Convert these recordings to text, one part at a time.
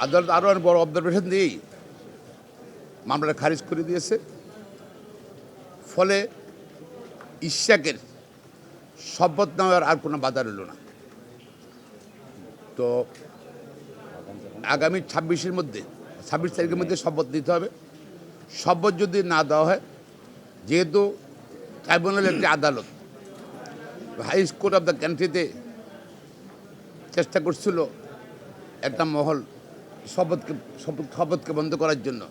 আদালত আরও অনেক বড় অবজারভেশন দিয়েই মামলাটা খারিজ করে দিয়েছে। ফলে ইশাকের শপথ নেওয়ার আর কোনো বাধা রইল না। তো আগামী 26 তারিখের মধ্যে শপথ দিতে হবে। শপথ যদি না দেওয়া হয়, যেহেতু ট্রাইব্যুনাল একটি আদালত, হাই কোর্ট অফ দ্য কান্ট্রিতে চেষ্টা করছিল একটা মহল শপথকে বন্ধ করার জন্য,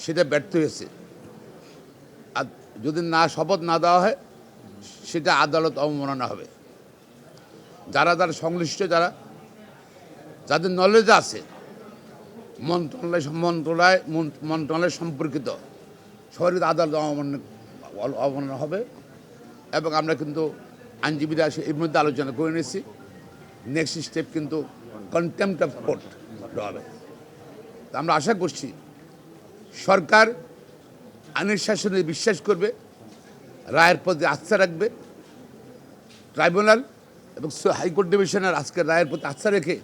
সেটা ব্যর্থ হয়েছে। আর যদি শপথ না দেওয়া হয়, সেটা আদালত অবমাননা হবে। যারা সংশ্লিষ্ট, যাদের নলেজ আছে মন্ত্রণালয় সম্পর্কিত, সবারই আদালত অবমাননা হবে। এবং আমরা কিন্তু আইনজীবীরা এর মধ্যে আলোচনা করে নিয়েছি, নেক্সট স্টেপ কিন্তু কন্টেম্পট অফ কোর্ট হবে। আমরা আশা করছি সরকার আইনের শাসনে বিশ্বাস করবে, রায়ের প্রতি আস্থা রাখবে। ট্রাইব্যুনাল এবং হাইকোর্ট ডিভিশনের আজকের রায়ের প্রতি আস্থা রেখে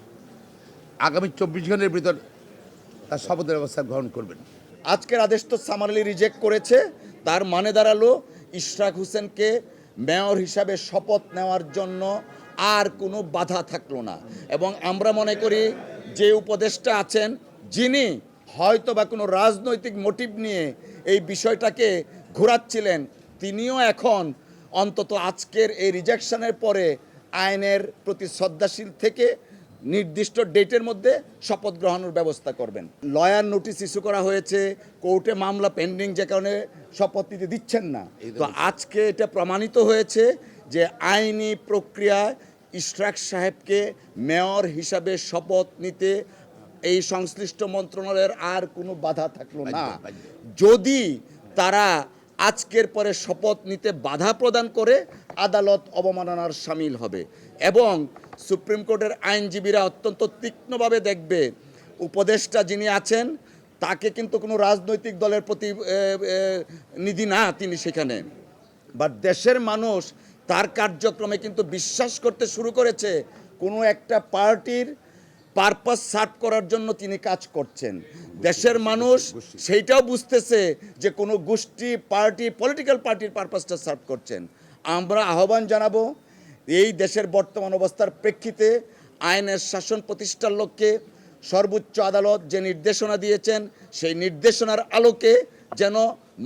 আগামী 24 ঘন্টার ভিতর তার শপথের ব্যবস্থা গ্রহণ করবেন। আজকের আদেশ তো সামারলি রিজেক্ট করেছে, তার মানে দাঁড়ালো ইশরাক হোসেনকে মেয়র হিসাবে শপথ নেওয়ার জন্য আর কোনো বাধা থাকলো না। এবং আমরা মনে করি যে উপদেষ্টা আছেন, যিনি হয়তো বা কোনো রাজনৈতিক মোটিভ নিয়ে এই বিষয়টাকে ঘোরাচ্ছিলেন, তিনিও এখন অন্তত আজকের এই রিজেকশনের পরে আইনের প্রতি শ্রদ্ধাশীল থেকে নির্দিষ্ট ডেটের মধ্যে শপথ গ্রহণের ব্যবস্থা করবেন। লয়ার নোটিশ ইস্যু করা হয়েছে, কোর্টে মামলা পেন্ডিং, যে কারণে শপথ নিতে দিচ্ছেন না। তো আজকে এটা প্রমাণিত হয়েছে যে আইনি প্রক্রিয়ায় ইশরাক সাহেবকে মেয়র হিসাবে শপথ নিতে এই সংশ্লিষ্ট মন্ত্রণালয়ের আর কোনো বাধা থাকলো না। যদি তারা আজকের পরে শপথ নিতে বাধা প্রদান করে, আদালত অবমাননার শামিল হবে। এবং সুপ্রিম কোর্টের আইনজীবীরা অত্যন্ত তীক্ষ্ণভাবে দেখবে, উপদেষ্টা যিনি আছেন তাকে কিন্তু কোনো রাজনৈতিক দলের প্রতিনিধি না তিনি সেখানে, বাট দেশের মানুষ তার কার্যক্রমে কিন্তু বিশ্বাস করতে শুরু করেছে কোনো একটা পার্টির পারপাস সার্ভ করার জন্য তিনি কাজ করছেন। দেশের মানুষ সেইটাও বুঝতেছে যে কোনো গোষ্ঠী, পার্টি, পলিটিক্যাল পার্টির পারপাসটা সার্ভ করছেন। আমরা আহ্বান জানাবো, এই দেশের বর্তমান অবস্থার প্রেক্ষিতে আইনের শাসন প্রতিষ্ঠার লক্ষ্যে সর্বোচ্চ আদালত যে নির্দেশনা দিয়েছেন, সেই নির্দেশনার আলোকে যেন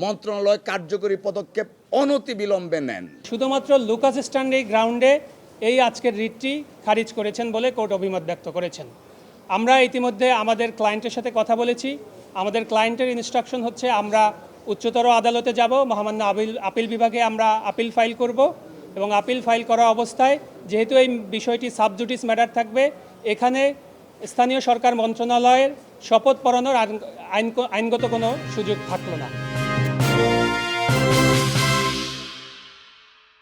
মন্ত্রণালয় কার্যকরী পদক্ষেপ অনতিবিলম্বে নেন। শুধুমাত্র লুকাস স্ট্যান্ডি গ্রাউন্ডে এই আজকের রিটটি খারিজ করেছেন বলে কোর্ট অভিমত ব্যক্ত করেছেন। আমরা ইতিমধ্যে আমাদের ক্লায়েন্টের সাথে কথা বলেছি। আমাদের ক্লায়েন্টের ইনস্ট্রাকশন হচ্ছে আমরা উচ্চতর আদালতে যাব, মহামান্য আপিল বিভাগে আমরা আপিল ফাইল করব। এবং আপিল ফাইল করা অবস্থায় যেহেতু এই বিষয়টি সাবজুডিস ম্যাটার থাকবে, এখানে স্থানীয় সরকার মন্ত্রণালয়ের শপথ পড়ানোর আইনগত কোনো সুযোগ থাকলো না।